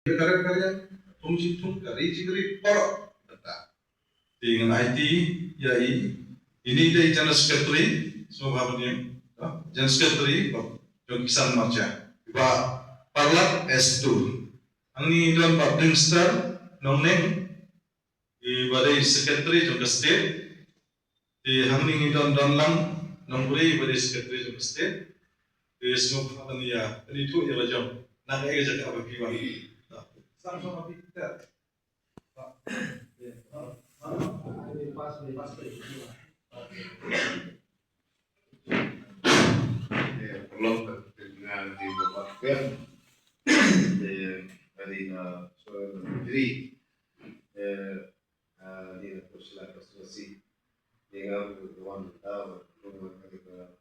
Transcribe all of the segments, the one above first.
karya-karya tungsitung kari cikri porok betul. Dengan IT yai ini dia channel secretary semua bahagia, channel secretary John Kisan Marcha, Pak Parlat S2, angni dalam Pak Dingster nongneng di badai secretary John State, di angni dalam lang nombori badai secretary John State, di semua bahagia ini tu ialah jam. Nak aja cakap apa kiwan. Sama-sama kita. Perlu dengan di beberapa dari sendiri di perselasi dengan kawan tahu dengan kita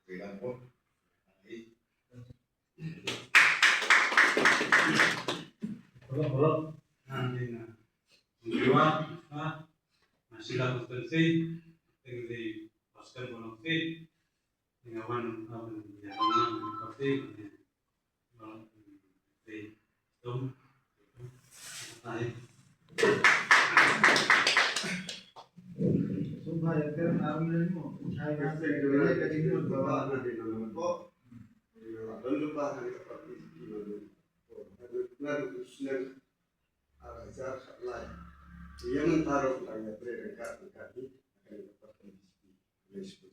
dengan pun Belum nanti menjual masih dapat tersi tinggal di pasca bonus dengan wan yang pasti di tom naik सुबह अगर आमने में उठाए ना से गले कहीं तो बाबा ना दे दो को बंदूक बाहर निकल ना उसने आचार लाए yang taruh lagi mereka kaki akan dapatkan disebut.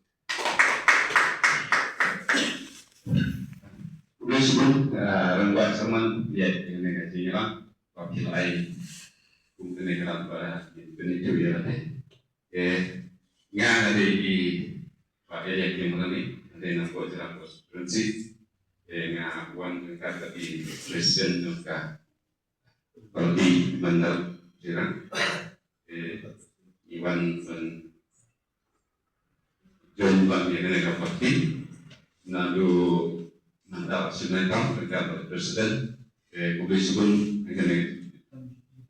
disebut rengguan semen lihat dengan negasinya lah wakil lain mungkin negara pada peniju ya nga ada di pada yang mengenai ada yang nampak jelas prinsip nga wan kata di presiden juga pergi benar jirang Iwan John Bang yang negara parti lalu nanti sebentar negara presiden publik pun negara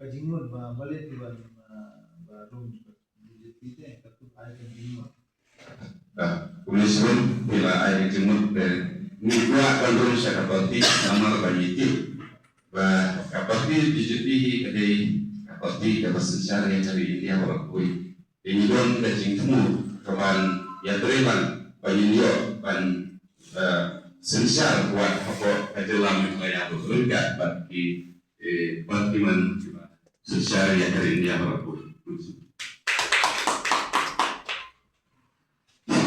Kajingun balik Iwan baru kita satu hari kajingun. Publik pun bila air jemut ni dua kalau saya parti nama banyak kapati dijadihi kadai kapati kapasan syariah yang cari India berkui ini don kacing temu kawan ya teriman banyak ban sensar buat apa dalam wilayah berkeluarga bagi bantuan sensar yang cari India berkui.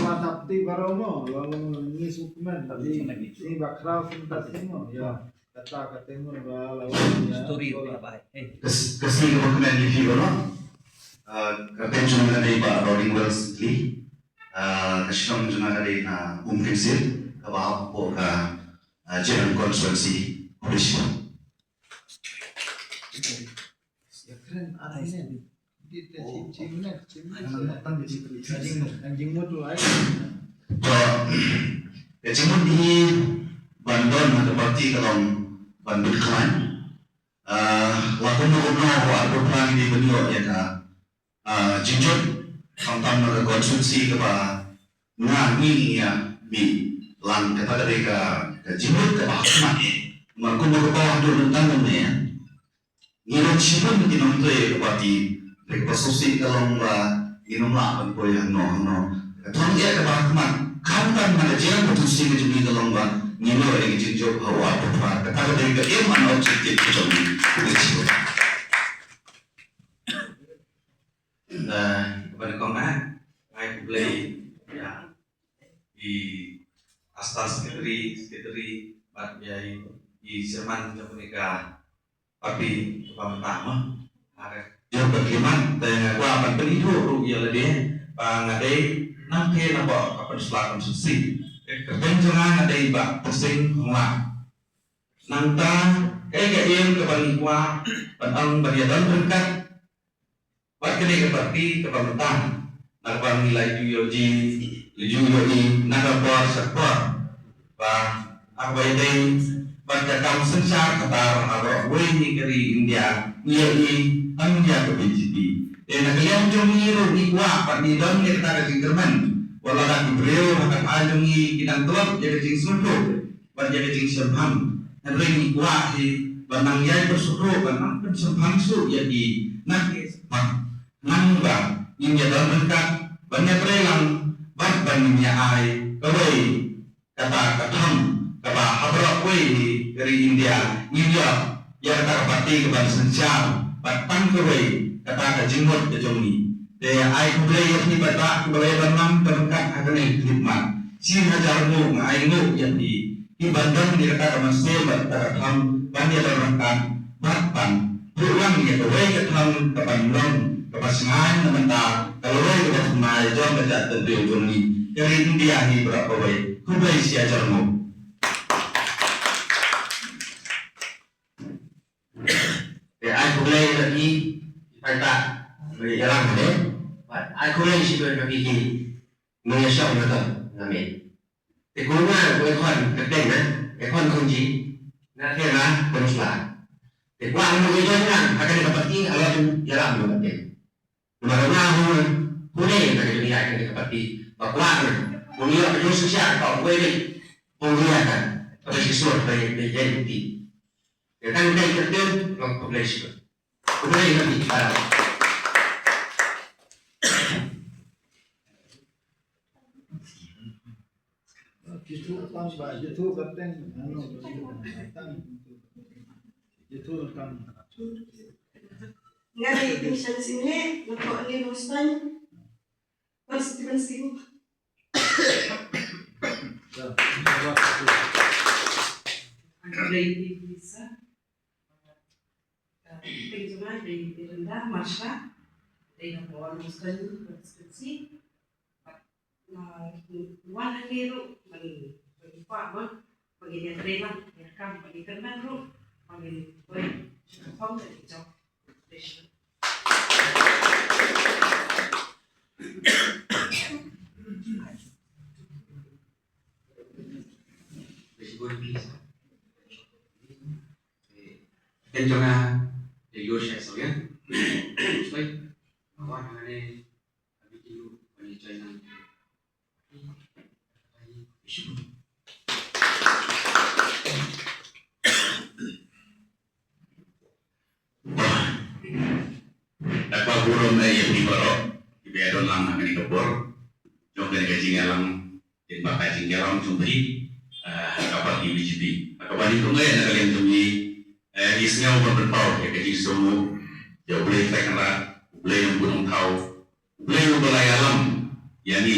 Tapi barono lalu ini sukumen tadi ini bakal sentasimu ya. Kata ketemu lalu story apa Kesini dokumen di video no, katanya cuma ada Pak Rolling Wells li, kesimpulan cuma ada na mungkin sih kebawah po ka jalan konstitusi polisi. Ya keren ada ini di anjing mutu aja. Kecimut di Bandung ada parti kalau Bandung kawan. Waktu nunggu waktu perang di Benio ya kak, jinjut tentang konsumsi kepa ngangi ya bi lang kata dari ke jinjut ke bahkan ni, mereka nunggu bawah dulu tentang ni ya, ngirim siapa mungkin untuk ya kepati, mereka konsumsi kalau ngirim lah apa yang no, tuan dia ke bahkan, kapan mana jangan konsumsi ke jenis kalau ngirim lagi jinjut hawa apa, kata dari ke iman objektif jenis. kepada Komnas saya beli ya di Asta sekretari Pak Yai di Serman Japonika tapi pertama ada yang bagaimana dengan apa peniru ya lebih pangadai nanti nampak kapan setelah konsumsi kepenjangan ada ibak pusing nglah nanta kayak yang kebalikwa padang bariadan berkat buat kini keparti kepemerintah nakpan nilai juyoji nakapor sektor bah apa itu baca kamu sensar katar apa weni keri India nilai India ke BJP dan kalian jomiro ni kuah pak ni don kita kasih kerman walau dah diberiu akan ajungi kita tuan jadi sing sundu buat jadi sing sebham ring wa hi banang yai bersuru banang pensempang su jadi nak nang ba inya dalam dekat banyak relang bat bannya ai kawai kata katam kaba habra koi dari India ya kata pati ke bangsa Siam batang kawai kata kajimut ke jongi de ai kublai ni bata kublai banang terdekat akan khidmat si hajarmu ngai nguk jadi ibadang di kata masih kata katam banyak dalam dekat batang pulang ya kawai katam kabandong kepasangan mentah kalau kita kemana jom baca tentang joni dari India ni berapa baik kubai si ajarmu ai kubai lagi kita beri jalan deh ai kubai si berlagi menyesuaikan betul ngamen tekuna kuai kon kedeng na kon kunci na kena teruslah tekwa anu kejonan akan dapat ini alam jalan betul Maranahu kuning dari dunia yang seperti bahwa dunia penuh sosial kalau gue ini penglihatan pada sesuatu dari identiti. Dengan dari tertentu populasi, populasi lebih parah. Jitu tambah, jitu kateng, jitu tambah. Ngari pinsan sini, nako ni Rostan. Pasti. Dari bisa. Penjuma dari rendah masya. Dari nako Rostan konstitusi. Wan hero bagi farmer bagi dia terima dia kam bagi teman ru bagi boy phong dari jauh. Tenjonga de Yosha Soyan, Soy, Awan Hane, Abikiu, Bani China. Dapat burung yang diboro, dibiarkan lang akan dikebor, jom dari kacing alang, dan bakal kacing alang cumbi, dapat di BGP. Kapan itu nggak ya kalian cumbi, isinya berbentuk ya kacing semua, ya boleh terkenal, boleh yang gunung tahu, boleh yang belai alam, yani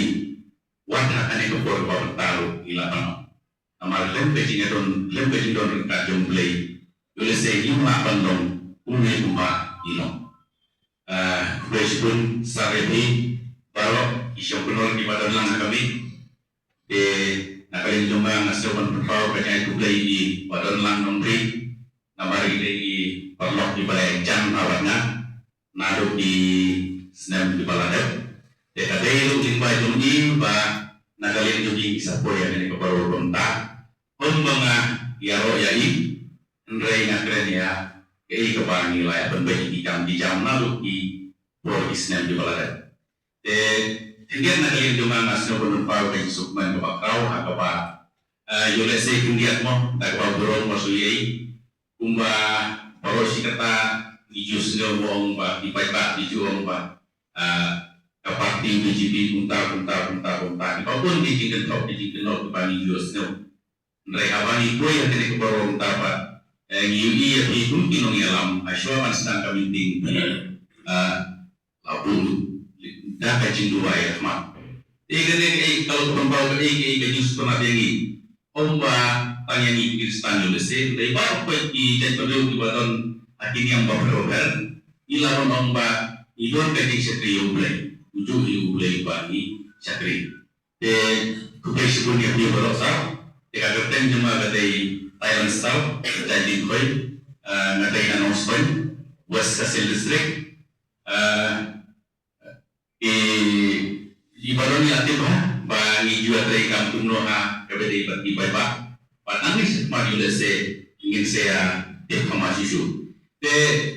wadah akan dikebor bawa taruh hilang. Amal lem kacing don rekat jumbi, boleh sehingga bandong, umai kumba hilang. Presiden Sarebi Barok isyong penol di badan lang kami de nakalin jumba ngasawan berpau kanya kublai di badan lang nombri namari di parlok di balai jam awatnya naruh di senam di baladep de kadelu jimba jumji ba nakalin jumji isapo ya ini kebaru kontak pembanga yaro yai ndrei ngakren ya kei kebangi layak penbayi di jam lalu di Pulau Islam di Baladat. Kemudian nakalin cuma ngasih penumpang ke Sukman ke Bakrau, apa Yolese kemudian mo, tak kau dorong masuk yai, kumba porosi kata dijus ngomong ba, dipakai dijuang ba, keparti BGP punta, apapun dijingkan top kebani jus ngomong, mereka bani kue yang tidak keborong tapat. Ngiyu'i at mungkin ang alam asyawan sedang kami tinggi labun dapat cindu ayat mak kalau perempuan ke justru nabi ini omba tanya ni Kristan Yolese dari baru pergi dan perlu di badan akhirnya yang berperobat ilaron omba idon kecil sekri ublay ujung ublay bani sekri kubai sebelumnya dia berosar jika kerten cuma gadai Thailand style jadi koi ngadai announcement West Kasil District di balon yang aktif bagi jual dari kampung Noha kepada bagi bapak patangis maju lese ingin saya dekhamasisu te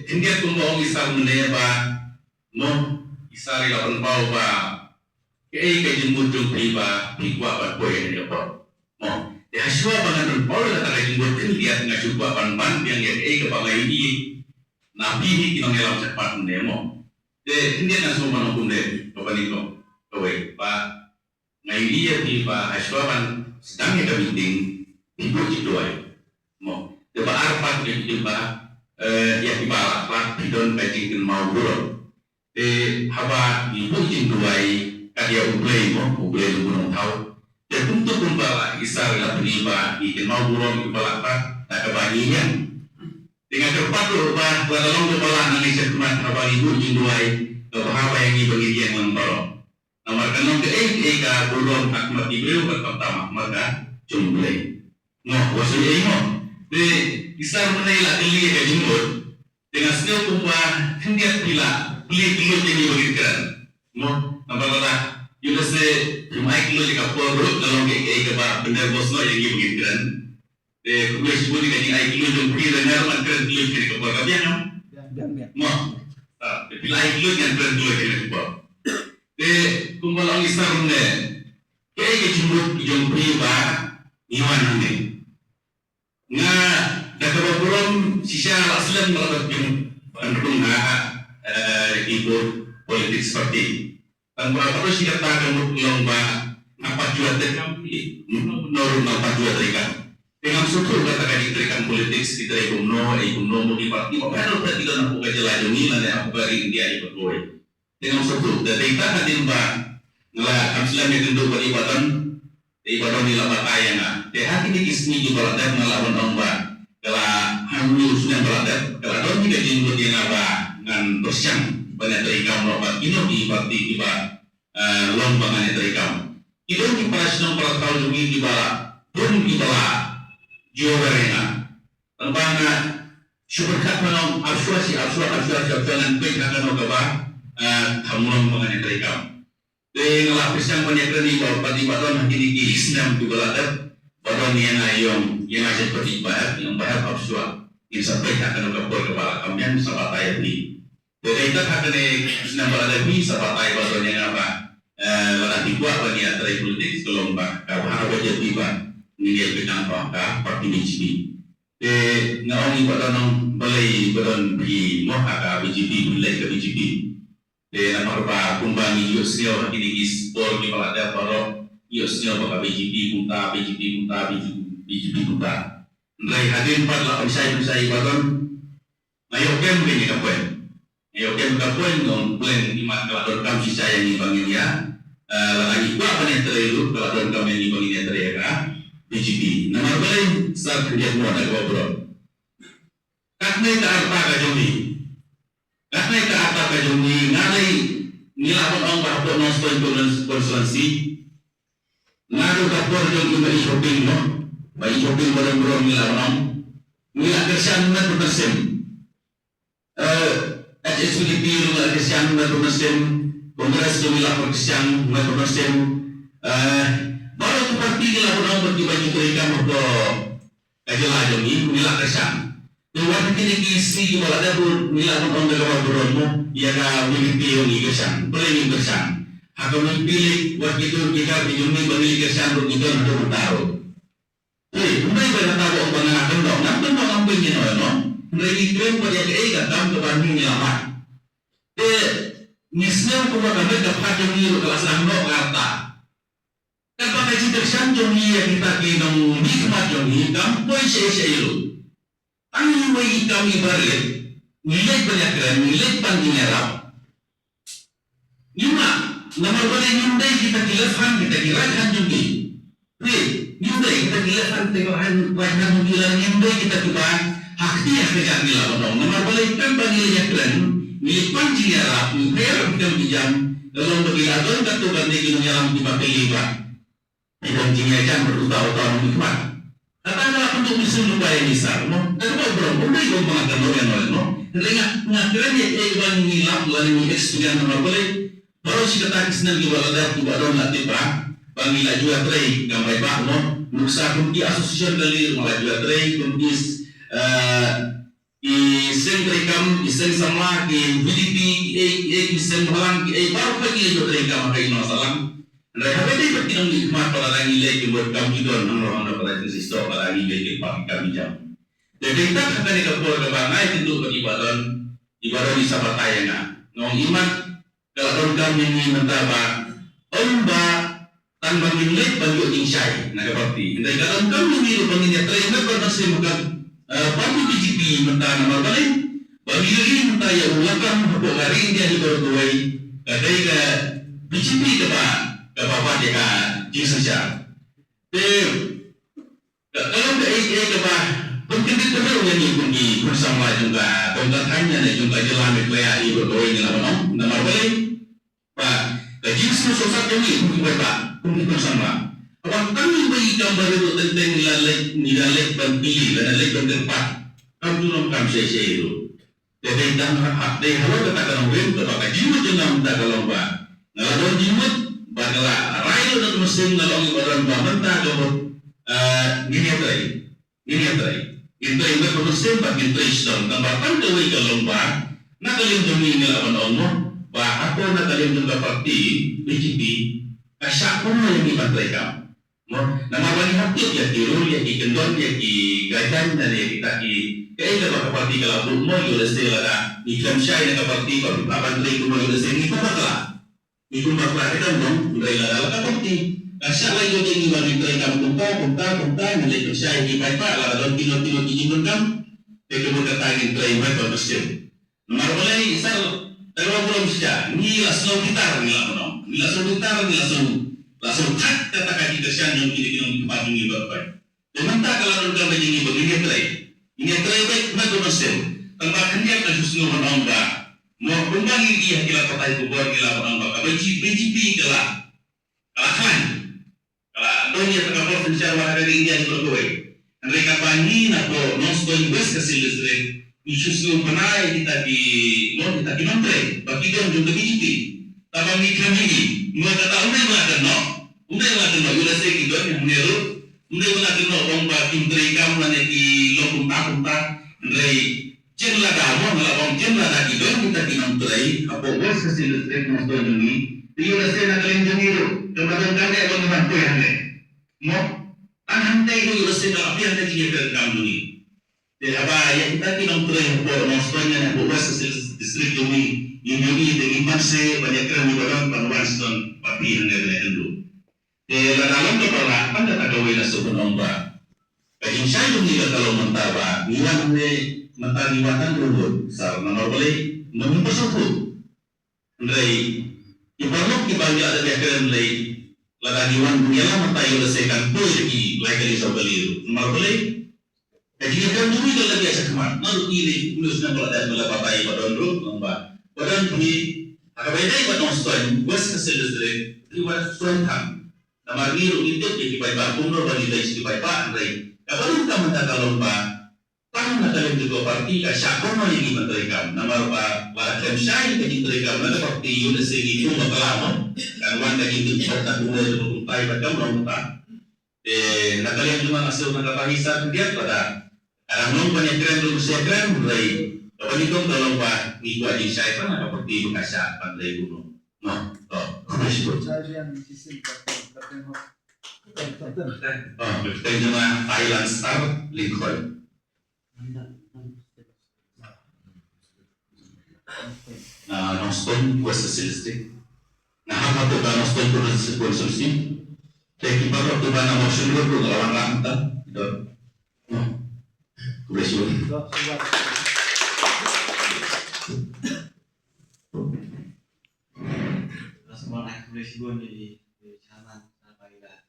India tumbang isar meneba mo isari lapan bau ba kei kejembut jumpi ba bigwa ba boy ni apa mo te Haswa pangan Paul na taga jinggot lihat nga suba pan yang ya ke pangai ini nabi ni kinong elam cepat demo. Hindi na semua manong kunde kapanito. Kowe pa ngai dia di pa haswa pan sedang ya meeting ibu itu ay mo. Coba arpat di pa ya di pa pak bidon bajing mau burung. Haba ibu itu ay kadia ublay mo ublay gunung tau. Dan untuk membawa Isar yang beriba di mau burung kepala apa tak kebanyakan dengan cepat berubah berlalu kepala Indonesia cuma terbaik ibu jinduai bahwa yang ini bagi yang mentorong nomor kenong ke burung akmat ibu berkata maka jumlah noh wasnya ini de Isar menaik lagi ke jinggut dengan setiap upah hendak bila beli yang bagi keren noh nomor kata Juga rumah itu jika polruk dalam ke ba benar bosno yang ibu gitu kemudian sebut dengan yang itu yang beri dengar makan dulu jadi kepala kami yang mau bila itu yang beri dulu jadi kepala kumpulan Isar ne kayak jumlah yang beri ba iwan ne nga dapat belum sisa aslam melakukan pendukung ibu politik seperti dan berapa terus kita akan lomba apa juga menurut apa juga terikat dengan syukur katakan terikat politik kita ikumno mungkin parti apa yang berarti kan aku kerja lagi ni nanti aku beri dia ikut gue dengan syukur dan kita hadir mbak ngelah amsilam yang tentu beribadan ni lama kaya nggak deh hati ni kisni di baladat ngelawan lomba kalau hamil sudah baladat kalau don juga jenggot yang apa ngan tersiang banyak terikat lomba ini di parti tiba lomba banyak terikat itu di parasno para tahun ini di bala pun di bala Jawa Tengah syukurkan menong asuasi dengan baik akan ogaba hamulong banyak terikat dengan lapis yang banyak dari bahwa pati badan ini kisnam di baladat badan yang aja seperti bayar yang bayar absua ini sampai akan ogaba kepala kami sahabat ayat ini jadi kita akan kisnam baladat ini sahabat ayat badan yang apa lalu dibuat bagi antara politik gelombang kalau wajah tiba nilai bidang bangka parti BJP ngaongi badan balai badan di mohaka BJP bilai ke BJP nama apa kumbangi yosneo ini sport di balada baru yosneo baka BJP punta nilai hadir pada usai badan ngayokem begini kapoen non plan imat kalau kam sisa yang ibangin ya lagi kuat banyak terlalu kalau kami ini begini terlihat BJP nama lain saat kerja semua ada ngobrol karena itu apa kajoni ngalai nilai orang bahwa non konsultansi ngaruh kapor yang kita shopping no bayi shopping barang-barang nilai orang nilai kerjaan mana bersen HSBP nilai kerjaan mana bersen Kongres jumlah perkesian nilai bersen baru seperti nilai orang bagi mereka untuk kajian ini nilai kerjaan Tuhan kini kisi kalau ada pun nilai orang dalam berumur ia dah memilih yang kerjaan pelengin kerjaan akan memilih waktu itu kita dijumpai memilih kerjaan untuk kita untuk bertaruh Kemudian pada tahu orang akan dong, nampak ngampingnya no, mereka klaim pada keikat dalam kebanding lama. Misal kuma kami dapat jomir kelas anglo kata. Dan pakai cita sanjung yang kita kinong nikmat jomir, kampoi saya Kami bagi kami balik, nilai banyak keren, nilai panggil Arab. Lima, nomor boleh nyundai kita kilasan, kita kirakan jomir. Nyundai kita kilasan, tegohan wajah mungkilan nyundai kita kibah, hak dia kerja nilai orang. Nomor boleh kan panggilnya keren. Nilipan jika rapi, merah kita menjam dalam berkilasan katu ganti kini dalam dipakai libat. Dan jika jam berutah-utah nikmat. Katakanlah untuk disuruh bayar misal, dan kau berapa kau mengatakan orang lain, dengan pengaturan yang iban nilap lalu eksperimen nomor boleh baru si kata kisah di balada tiba dong nanti pak, bangilah juga tray gambar pak, nuksa kunci asosiasi dari malah juga tray kunci iseng rekam iseng sama ke VDP iseng halang baru lagi itu rekam makai masalah Andai apa dia bertindak di rumah pada lagi lagi buat kami don orang pada sistem pada lagi lagi pakai kami jam. Jadi kita akan dikepul ke bangai tentu beribadah di sabatayana. Ngomong iman kalau orang kami ini mentaba omba tanpa milik bagi orang syai. Nah seperti. Andai kalau kami ini bagi trainer bermasih bukan bagi BGP mentah nama balik. Bagi ini mentah yang ulangkan untuk hari ini dia berdoai. Kadai ke BGP ke apa dia kan jenis saja. Kalau dia ke mungkin itu baru yang diikuti bersama juga tongkatannya dan juga jalan berkelaya di berdoa dengan apa nama boleh pak jenis sosok ini mungkin berapa mungkin bersama apa kami bagi gambar itu tentang nilai pilih dan nilai tempat kamu belum kami saya itu jadi kita hak deh kalau katakan orang itu pakai jimat jangan minta kalau pak kalau jimat bagalah rayu dan mesin kalau orang mentah kalau gini tadi itu yang berproses bagi Islam tambahkan kewei kalomba nak kalian demi ngelawan Allah bah atau nak kalian juga parti BGP kasih pun yang dibantai kamu nama bagi hati ya kirul ya kendon ya gajan dan ya kita kaya kalau parti kalau mau yo lese lah iklan syai nak parti kalau abantai itu mau lese ni bakal itu kita dong udah lah parti kasih lagi jadi bagi mereka punta nilai kerja ini baik pak lah dalam tino izin kamu mereka berkatakan terakhir mereka bersih nomor boleh isal kalau belum saja ni langsung gitar ni langsung langsung tak katakan kita sian yang kita tempat ini berbaik dan tak kalau orang begini begini terakhir baik mereka bersih tambahkan dia kasus dengan orang mau kembali dia kira kata itu buat kira orang kalau BGP kalah kan dunia terkabur secara dari India yang berdoa. Mereka bani nato nonstoi bes kasih listrik. Isu penai kita di nontre. Bagi dia juga BGP. Tapi mikir ini, mereka tahu mereka no. Mereka no. Udah saya gitu yang meneru. Mereka no bomba tim mereka mana di lokumta. Mereka jenla kamu malah jenla lagi dong kita di nontre. Apa bes kasih listrik nonstoi ini. Dia udah saya nak kalian jengiru. Kemudian kalian akan membantu yang lain. Mo hantai itu urusan apa yang tadi kita kamu ni. Jadi apa yang kita tinang terakhir buat nonstonya nak buat distrik ini dengan masih banyak kerana orang panwasan parti yang ada itu. Jadi dalam kepala anda tak kawin asal penomba. Kajian saya juga kalau mentaba niwan niwatan dulu. Sar nomor boleh mempersatu. Andai ibarat kita ada kerana lagi ladagiwan dunia lama tayo lesekan pergi lagi sobali itu nomor boleh jadi kan dulu itu lagi aja kemana lalu ini ulusnya kalau ada bola papai badan dulu lomba badan ini agak beda badan stone wes hasil listrik riwayat stone tam nomor biru itu jadi baik umur bagi dari segi baik Andre kalau kita mendapat lomba tahun kalian juga parti kasih kono yang mereka nomor warga syai bagi mereka mana parti udah segi itu lama kan wanda gitu kita mulai berkumpai pada orang nak kalian cuma hasil nakapahisa dia pada orang banyak keren dulu saya keren mulai kalau itu kalau ni buat di saya kan ada parti kasih pandai gunung Saya yang sistem tertentu. Kita cuma Thailand Star Lincoln nonstone was listrik. Nah, apa tu kan nonstone konsumsi? Jadi kita waktu mana motion dulu lawan ranta, itu. Kublesi. Semua naik kublesi gue di sana sampai dah.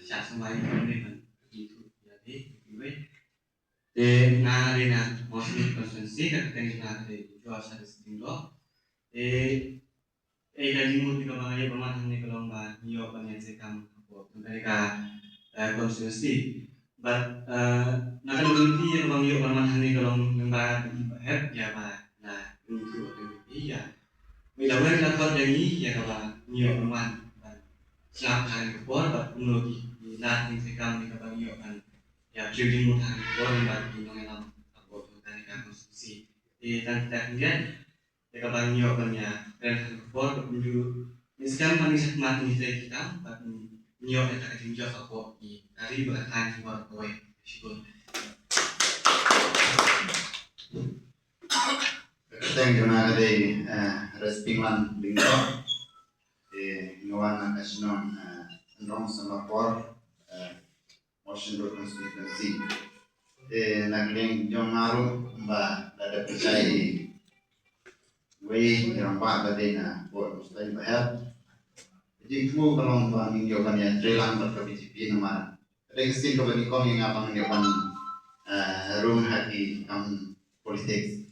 Saat semua ini kan itu jadi gue. Na na motion konsumsi kan kita jual satu setengah. Dari mulut kita mengenai pemahaman ni kalau mbak Nio penyajikan apa mereka konsumsi. But nak berhenti yang bang Nio pemahaman ni kalau mbak head ya pak. Nah itu iya. Bila mereka lakukan yang ini ya kalau Nio pemahaman. Siap hari kepor, but menurut kita yang bang Nio kan ya jadi mudah kepor mbak di mengenai apa mereka konsumsi. Dan kemudian jika bang Nio kan ya dan kepor menuju sekarang kami sangat mencintai kita, nyo eta kajinjo ako dari beratan luar kowe syukur. Thank you na kay respinglan lingko ngawan national ndong sa lapor motion to constituency nagling yung maru ba ada percaya way yang pa tadi na buat mustahil bahaya jadi kamu kalau bang yokan ya trelang berkebiji nama ada kesini kau bani kau yang abang yokan room hati kam politik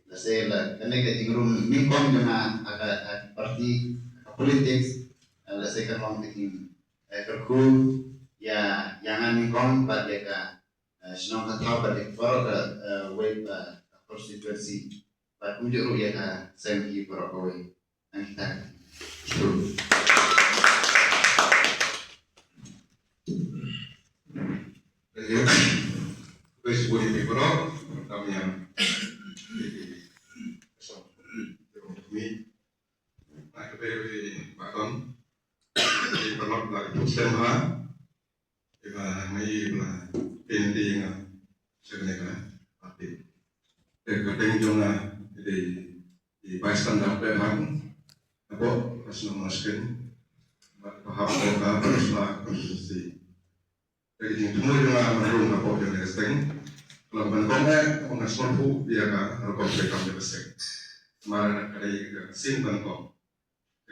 Lasela karena kita tinggal mingkong dengan agak parti politik lasela kan kita kerku ya jangan mingkong pada ka senang kata pada for web konstitusi pada kunjung ya ka sengki perokoi yang kita itu Wes boleh dipero kami yang di perlok lagi pusat mah, kita mai lah penting sebenarnya pasti. Kadang juga di bahasan dapat apa asal maskin, paham apa asal konstitusi. Jadi semua juga menurut apa yang diseng. Kalau bangkongnya pengasal fu dia kan rekam rekam diseng. Kemarin ada yang sing bangkong.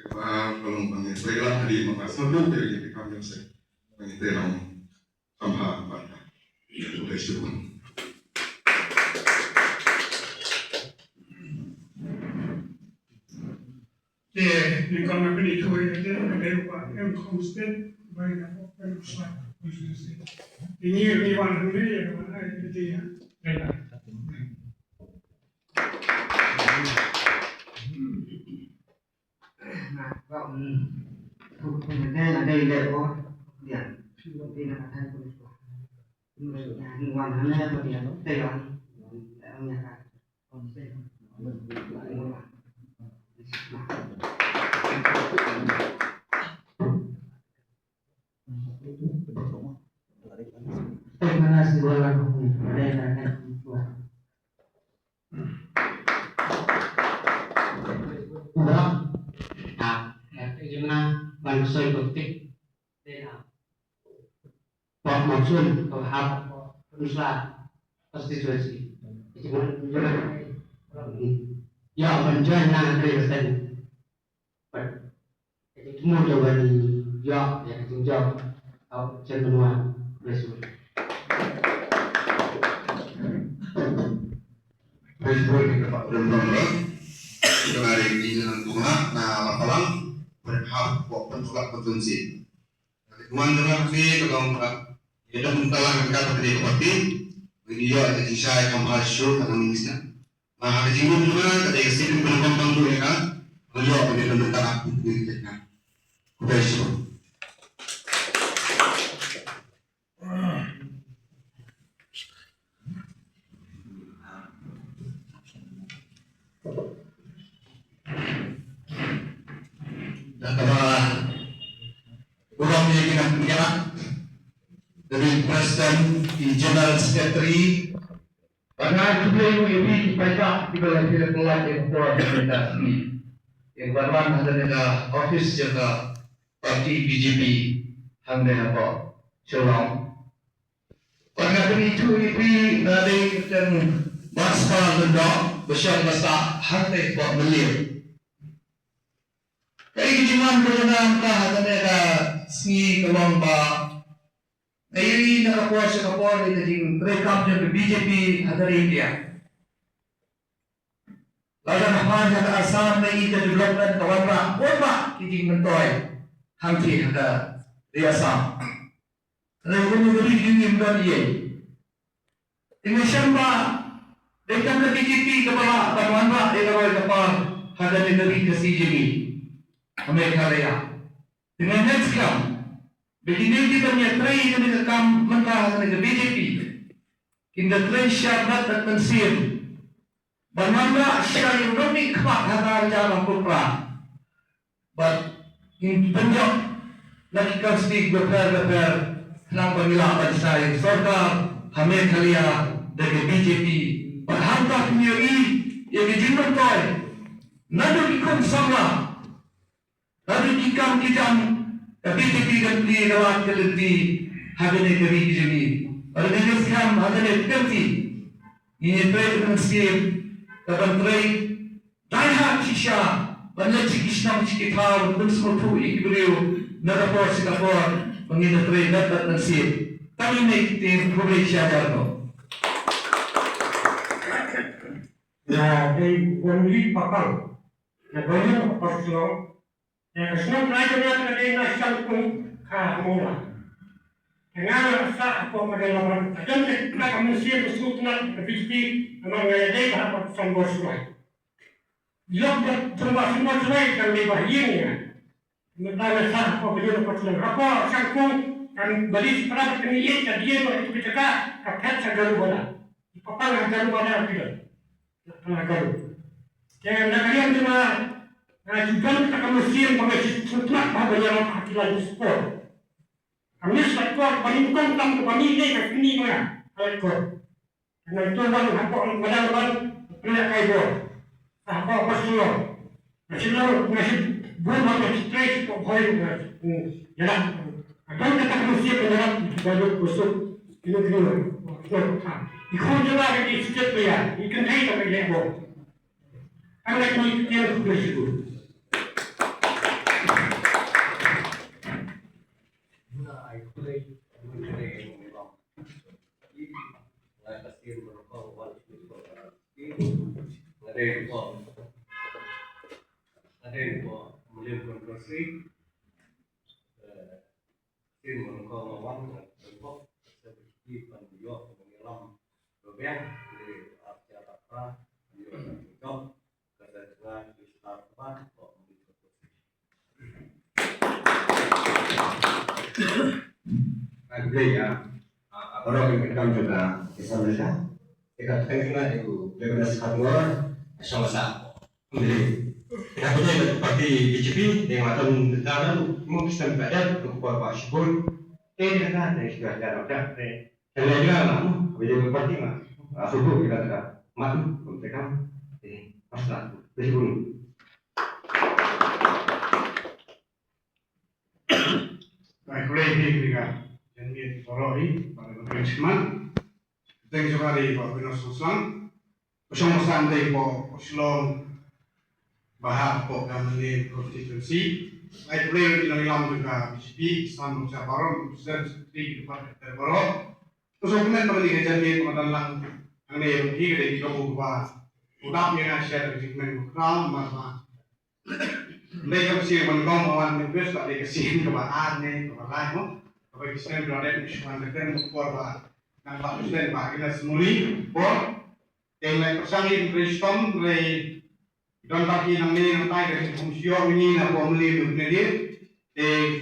Kalau bangin selang di mengasal fu dia rekam diseng. Bangin selang samha pada. Sudah syukur. Ni kalau nak beli tu dia ada apa yang konsisten baik apa yang susah konsisten. Ini riwan ini yang mana itu ya. Nah, kalau kemudian ada ide oh dia tidak akan terus. Ini warnanya apa dia? Telang, telangnya kan konsisten. Terima kasih buat Bansoi politik, Pak Maksud, Hab, Pusat, konstitusi, ya menjual nang Kristen, jadi semua jawaban ya yang dijawab atau cenderung Yesus. Baseball di tempat berlomba, kita hari ini dengan bunga, nah lapalang berhak buat pensulak potensi. Tuan dengan ni kalau mereka kita mentalah mereka berdiri kuati, video ada di saya kampanye show dengan minisnya. Nah hari ini juga ada yang berlomba dulu ya kan, beliau ada di dalam aku di kita. Baseball. Orang yang kena dari Presiden General Secretary karena juga ini mereka juga tidak mulai implementasi yang berlaku ada office jaga parti BJP hanya apa Colong karena itu dari dan masa lendok besar masa hati buat beliau. Kaya kijiman berjenam ka hadana singi kalong ba Nairi nakapuwa sa kapwa ni tajing rekam dyan BJP hadari India. Laga naman sa Assam na ita development kawan ba kijing mentoy hangki hada di Assam. Lalu menjadi yung imdan iye. Ingasyan ba dekam na BJP kapala kawan ba ilaroy kapal hadari dari ka CJB. Amerika Raya. Dengan next kam, begini kita punya tray yang direkam mentah dengan BJP. Kita tray syarat dan pensiun. Bagaimana syarat yang lebih kuat hadar jalan kupra. but in Punjab, lagi kan speak beper nang pemilihan bangsa सरकार हमें खलिया देखे बीजेपी और हम का पुnyai yang dijinkan toy nado ikon sama nado ikam kijam BJP ganti rawat kelenti habene kami kijami और देश kam hadane kelenti ini presidency kapan tray daiha kisha banyak kisna cikitau bensul tu ikbrio nada por Singapore mengingat tray dapat nasib kami naik Malaysia jarno ya di Wonli Papal na banyak paslo ya kesenang raja na di nasyal kung kamola ngana sa ako magalaman adan ka kamusiya besut na bisti amang ngayay ka sa bosway yok da trabaho mo tray kan di bahiyin ya mentala sa ako beliau paslo ako sangkung kan balik perang kini ka dia itu kita kakat sa garubala Papal ang garubala kita garu. Jangan nak kalian cuma juga kita kamusian pakai sutra bahagian akilan sport. Kami sektor bandingkan tam pemilih yang ini mana ekor. Karena itu orang apa orang pernah kaibo. Apa paslo. Paslo masih belum ada stress kok koi ya. Akan kita kamusian penyerap baru kusuk ini ikut juga di setiap ya, ikan hai tak boleh buat. Anak ni dia bersih. ya, orang yang kita juga bisa melihat. Jika kita itu berbeda sekali, sama-sama. Jadi, kita punya parti BJP yang akan berjalan mungkin pada kepada Pak Syukun. Dia kan sudah ada. Kalau dia mahu, BJP parti mah, subuh kita ada matu mereka. Pasal Syukun. Baik, boleh juga. Jadi Toroi pada benchmark. Thank you very much for Suslan. Bersama dari Poslong bahas po kami prostitusi. Baik, boleh dilakukan juga BCP Islam Malaysia Baru dan di depan Baru. Terus kemudian kami jadi pengadalan yang ini dari kamu bahwa udah punya share di segmen masa mereka mesti mengkong awan invest tak dikasih kebahan nih kebahan apa Kristen berada di Sumatera Utara dan Pak Presiden Pak Gina Semuli por yang lain persangin Kristen dari don bagi nang ni nang dari fungsi ini na pomli dunia dia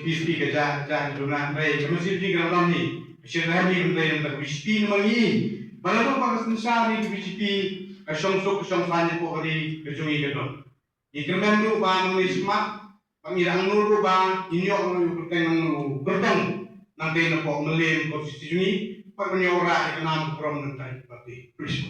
bispi kerja dunia dari mesti di dalam ni Syekh ni dari yang bispi mangi balapan Pakistan sari bispi kasong fanya po kali kejungi kedon ikremen lu bang isma pangirang nuru bang inyo ng perteng ng gerdang nang din po melim posisi ini pag menyora ikanam from ng tayo pati please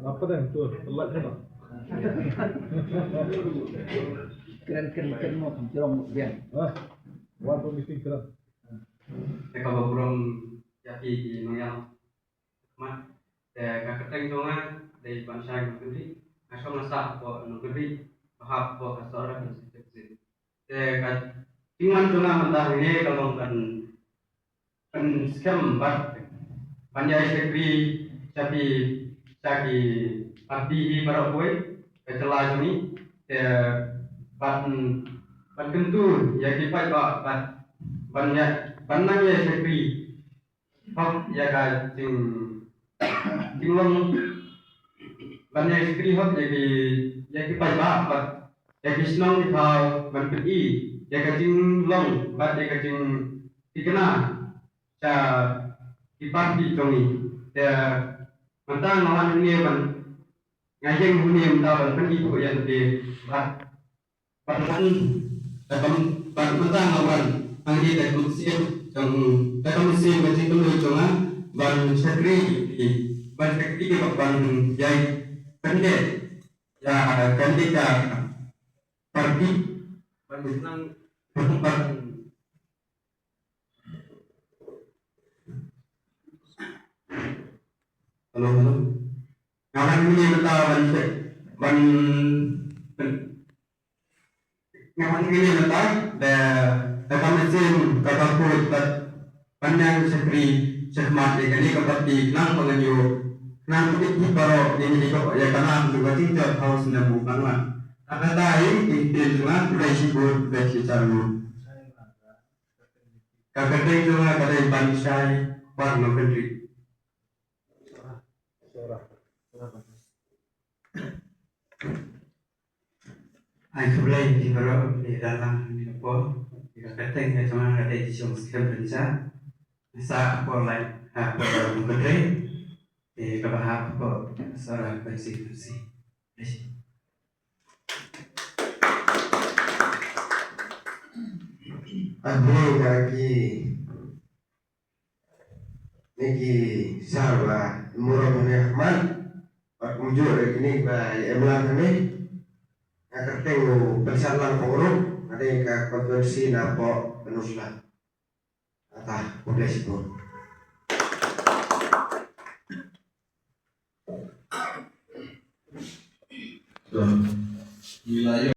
apa dah tu telat kan keren mau cerong biang waktu meeting keren Kalau belum jadi di Noyang, mat, kakek tengah dari bangsa yang negeri, asal masak po negeri, bahap po kasar dan seperti. Kat, tinggal tengah mentah ini kalau kan scam banyak sekali tapi sagi parti para boy kecelah ini, ban kentur ya kita banyak banyak sekali ya kan ting long banyak sekali hot jadi pajak jadi senang di hal berpedi jadi kacing long jadi kacing dikena ca diparti tongi ya mentang lawan ini ban ngajeng huni mentawan kan ibu yang di bat mentang lawan anggi dari musim yang musim kacing telu jongan ban sekri ban sekri ban jai kende ya kende ka parti ban senang ban halo ngawan ini mentawan ban ngawan ini mentawan da mesin kata put pandang sekri cermat ini keparti nang penganyo nang itu baru ini kok ya karena juga tidak harus menemukan lah. Akan tahu itu juga sudah sibuk dari sejarah. Kakak itu juga ada bangsa warna negeri. Aku boleh di dalam apa? Kakak itu cuma ada di sosial media. Sa apa lain? Apa negeri? Kabahap ko sa constituency. Aku lagi niki sarwa murah Rahman pak mujur ini ba emlan ini ngakerteng persalan pengurus ada yang ke konvensi napo penuslah atah udah sih Wilayah